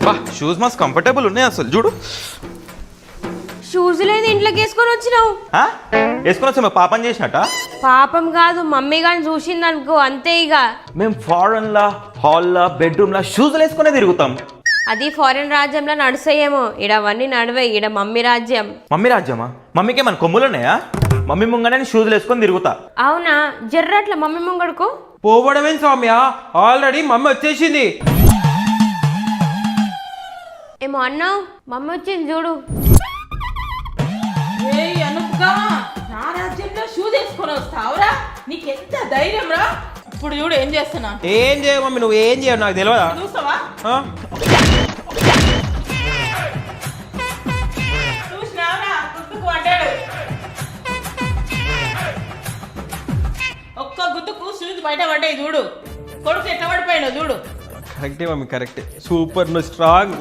బా షూస్ మస్తు కంఫర్టబుల్ ఉన్నాయి అసలు చూడు. షూస్ లేదు ఇంట్లోకి వేసుకొని వచ్చినావు. వేసుకొని వచ్చా మేము పాపం చేసినట్ట. పాపం కాదు, మమ్మీ కానీ చూసింది అనుకో అంతే. ఇక మేము ఫారెన్ లా హాల్లా బెడ్రూమ్ లా షూస్ వేసుకునే తిరుగుతాం. అది ఫారెన్ రాజ్యంలో నడుస్తాయేమో, ఈడ అవన్నీ నడవే. ఈడ మమ్మీ రాజ్యం. మమ్మీ రాజ్యమా? మమ్మీకి మన కొమ్ములు ఉన్నాయా? మమ్మీ ముంగనే షూస్ వేసుకొని తిరుగుతా. అవునా? జర్రట్ల మమ్మీ ముంగడుకో. పోవడమేం సౌమ్య, ఆల్రెడీ మమ్మీ వచ్చేసింది. ఏమో అన్నావు? మమ్మీ వచ్చింది చూడు. అనుగా నా రాజ్యంలో షూ తీసుకొని వస్తావురా? నీకెంత ధైర్యం రా? ఇప్పుడు చూడు ఏం చేస్తున్నా. ఏం చేయవు మమ్మీ, నువ్వు ఏం చేయవు నాకు తెలియదా? చూస్తావా? ఆ? చూసినావురా? గుర్తుకు పడ్డాడు. ఒక్క గుర్తుకు షూస్ బయట పడ్డాయి చూడు. కొడుకు ఎట్లా పడిపోయాడు చూడు. కరెక్టే మమ్మీ, కరెక్టే. సూపర్, నువ్వు స్ట్రాంగ్.